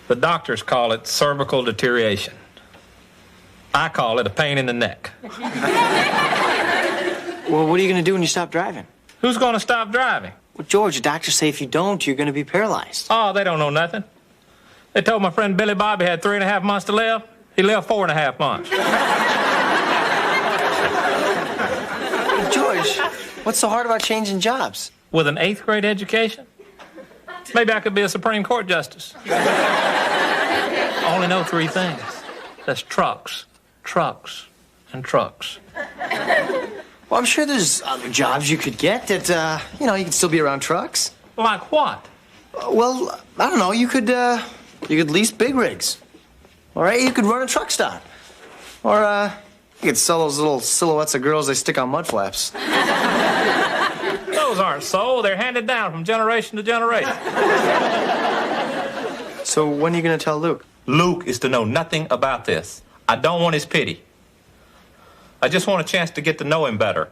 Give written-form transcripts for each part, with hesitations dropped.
The doctors call it cervical deterioration. I call it a pain in the neck. Well, what are you going to do when you stop driving? Who's going to stop driving? Well, George, the doctors say if you don't, you're going to be paralyzed. Oh, they don't know nothing. They told my friend Billy Bob he had 3.5 months to live. He lived 4.5 months. George, what's so hard about changing jobs? With an 8th grade education? Maybe I could be a Supreme Court justice. I only know 3 things. That's trucks, trucks, and trucks. Well, I'm sure there's other jobs you could get that, you can still be around trucks. Like what? Well, I don't know. You could lease big rigs. All right, you could run a truck stop. Or, you could sell those little silhouettes of girls they stick on mud flaps. Those aren't sold. They're handed down from generation to generation. So when are you going to tell Luke? Luke is to know nothing about this. I don't want his pity. I just want a chance to get to know him better.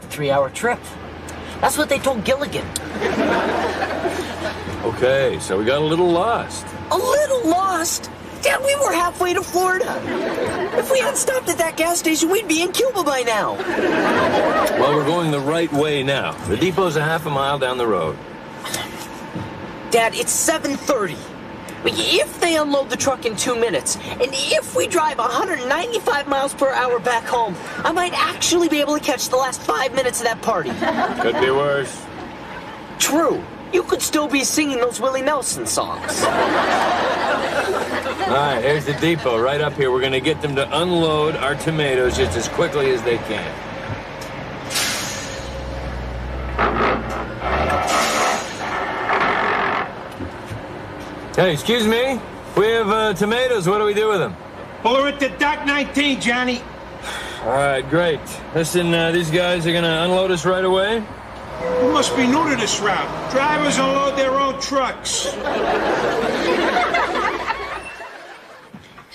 3-hour trip. That's what they told Gilligan. Okay, so we got a little lost. A little lost? Dad, we were halfway to Florida. If we hadn't stopped at that gas station, we'd be in Cuba by now. Well, we're going the right way now. The depot's a half a mile down the road. Dad, it's 7:30. If they unload the truck in 2 minutes, and if we drive 195 miles per hour back home, I might actually be able to catch the last 5 minutes of that party. Could be worse. True. You could still be singing those Willie Nelson songs. All right, here's the depot right up here. We're going to get them to unload our tomatoes just as quickly as they can. Hey, excuse me? We have tomatoes. What do we do with them? Well, they're at the Dock 19, Johnny. All right, great. Listen, these guys are going to unload us right away? You must be new to this route. Drivers unload their own trucks.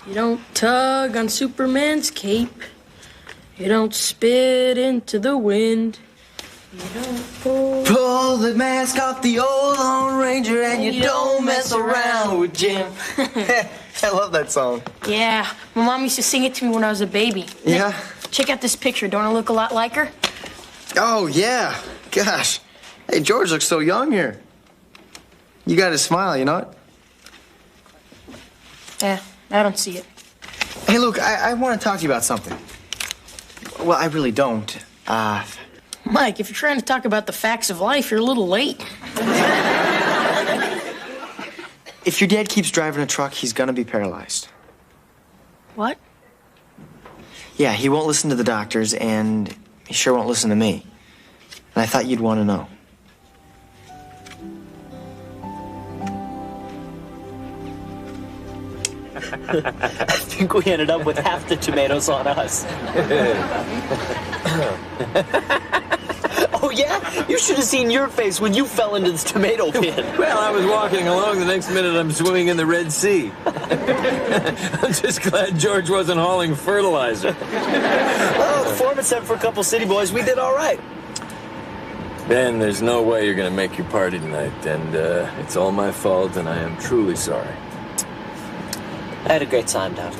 You don't tug on Superman's cape. You don't spit into the wind. You don't pull the mask off the old Lone Ranger, and you don't mess around with Jim. I love that song. Yeah, my mom used to sing it to me when I was a baby. Yeah? Check out this picture. Don't I look a lot like her? Oh, yeah. Gosh. Hey, George looks so young here. You got a smile, you know it? Yeah, I don't see it. Hey, Luke, I want to talk to you about something. Well, I really don't. Mike, if you're trying to talk about the facts of life, you're a little late. If your dad keeps driving a truck, he's gonna be paralyzed. What? Yeah, he won't listen to the doctors, and he sure won't listen to me. And I thought you'd want to know. I think we ended up with half the tomatoes on us. Oh, yeah? You should have seen your face when you fell into this tomato pit. Well, I was walking along. The next minute, I'm swimming in the Red Sea. I'm just glad George wasn't hauling fertilizer. Well, the foreman said for a couple city boys, we did all right. Ben, there's no way you're going to make your party tonight, and it's all my fault, and I am truly sorry. I had a great time, Dad.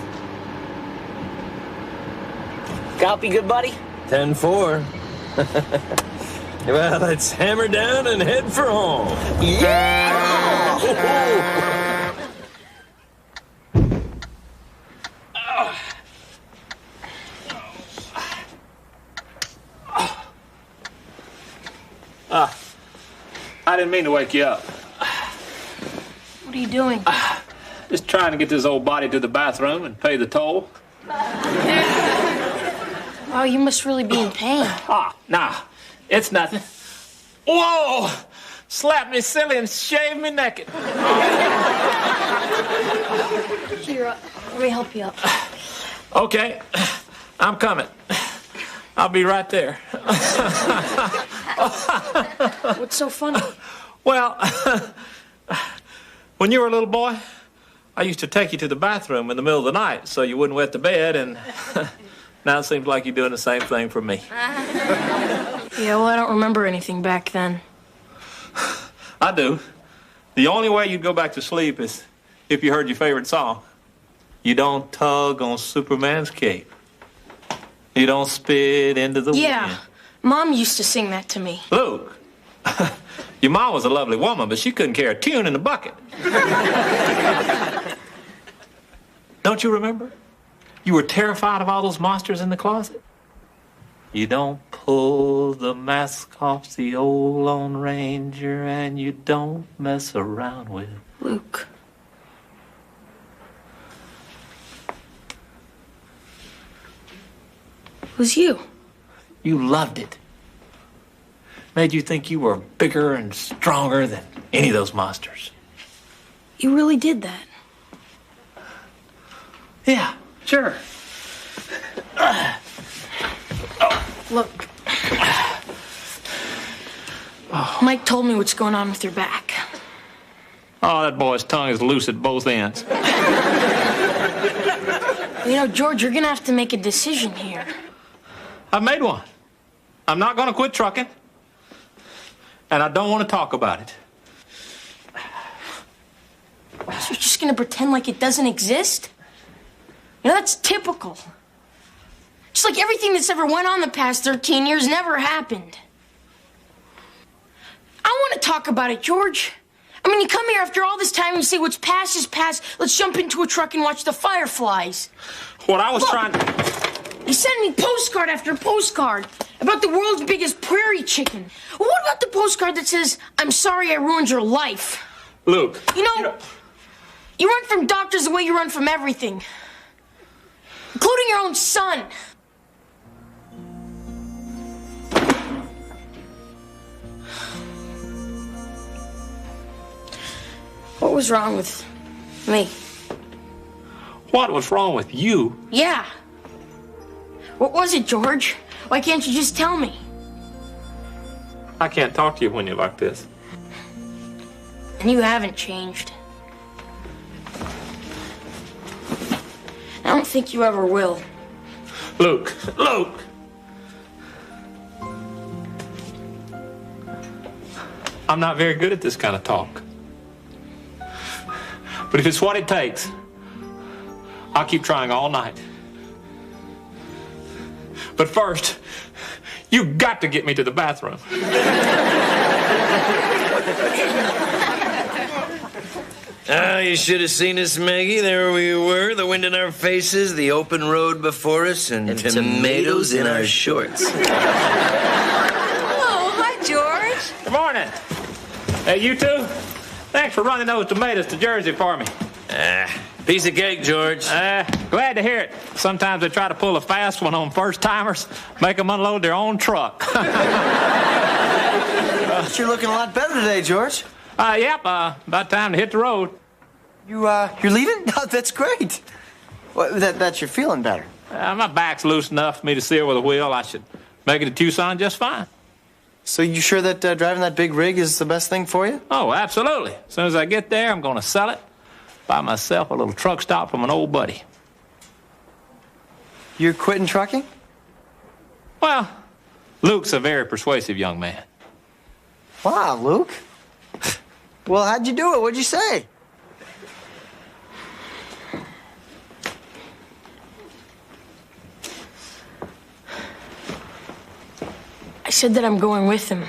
Copy, good buddy? 10-4. Well, let's hammer down and head for home. Yeah! I didn't mean to wake you up. What are you doing? Just trying to get this old body to the bathroom and pay the toll. Oh, you must really be in pain. Nah, it's nothing. Whoa! Slap me silly and shave me naked. Here, let me help you up. Okay, I'm coming. I'll be right there. What's so funny? Well, when you were a little boy, I used to take you to the bathroom in the middle of the night so you wouldn't wet the bed, and now it seems like you're doing the same thing for me. Yeah, well, I don't remember anything back then. I do. The only way you'd go back to sleep is if you heard your favorite song. You don't tug on Superman's cape. You don't spit into the Yeah, wind. Mom used to sing that to me. Luke, your mom was a lovely woman, but she couldn't carry a tune in the bucket. Don't you remember? You were terrified of all those monsters in the closet. You don't pull the mask off the old Lone Ranger, and you don't mess around with Luke. It was you. You loved it. Made you think you were bigger and stronger than any of those monsters. You really did that. Yeah, sure. Look. Mike told me what's going on with your back. Oh, that boy's tongue is loose at both ends. You know, George, you're gonna have to make a decision here. I've made one. I'm not going to quit trucking. And I don't want to talk about it. So you're just gonna pretend like it doesn't exist? You know, that's typical. Just like everything that's ever went on the past 13 years never happened. I want to talk about it, George. I mean, you come here after all this time and you say what's past is past. Let's jump into a truck and watch the fireflies. What I was Look. trying to... You send me postcard after postcard about the world's biggest prairie chicken. Well, what about the postcard that says, I'm sorry I ruined your life? Luke. You know, you run from doctors the way you run from everything, including your own son. What was wrong with me? What was wrong with you? Yeah. What was it, George? Why can't you just tell me? I can't talk to you when you're like this. And you haven't changed. I don't think you ever will. Luke. Luke! I'm not very good at this kind of talk. But if it's what it takes, I'll keep trying all night. But first, you've got to get me to the bathroom. Ah, you should have seen us, Maggie. There we were, the wind in our faces, the open road before us, and tomatoes in our shorts. Oh, hi, George. Good morning. Hey, you two? Thanks for running those tomatoes to Jersey for me. Piece of cake, George. Glad to hear it. Sometimes they try to pull a fast one on first-timers, make them unload their own truck. You're looking a lot better today, George. Yep, about time to hit the road. You're leaving? No, that's great. Well, that you're feeling better. My back's loose enough for me to steer with a wheel. I should make it to Tucson just fine. So you sure that driving that big rig is the best thing for you? Oh, absolutely. As soon as I get there, I'm going to sell it, buy myself a little truck stop from an old buddy. You're quitting trucking? Well, Luke's a very persuasive young man. Wow, Luke. Well, how'd you do it? What'd you say? I said that I'm going with him.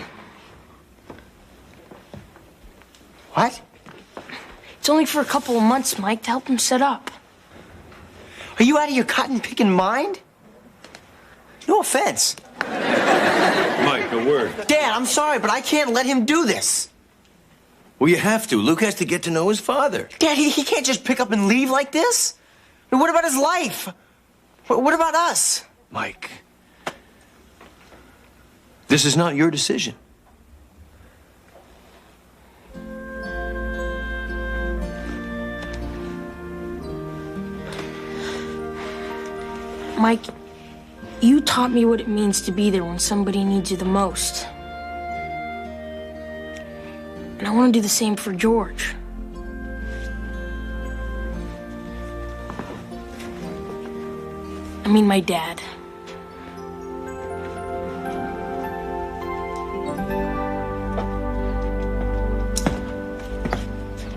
What? It's only for a couple of months, Mike, to help him set up. Are you out of your cotton-picking mind? No offense. Mike, a word. Dad, I'm sorry, but I can't let him do this. Well, you have to. Luke has to get to know his father. Dad, he can't just pick up and leave like this. And what about his life? What about us? Mike, this is not your decision. Mike, you taught me what it means to be there when somebody needs you the most. And I want to do the same for George. I mean, my dad.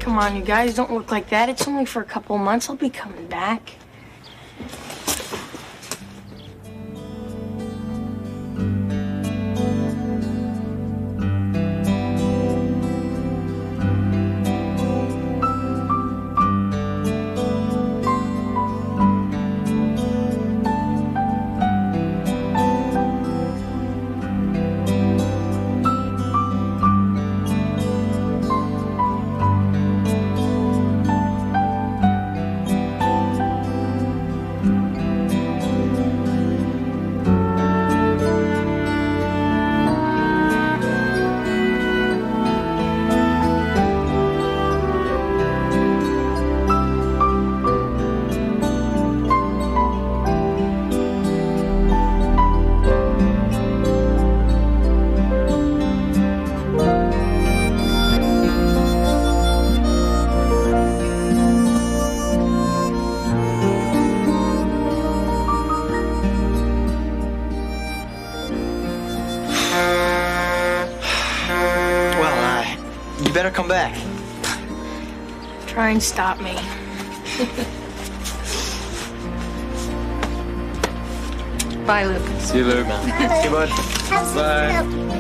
Come on, you guys, don't look like that. It's only for a couple months. I'll be coming back. You better come back. Try and stop me. Bye, Luke. See you, Luke. See you, bud. Bye.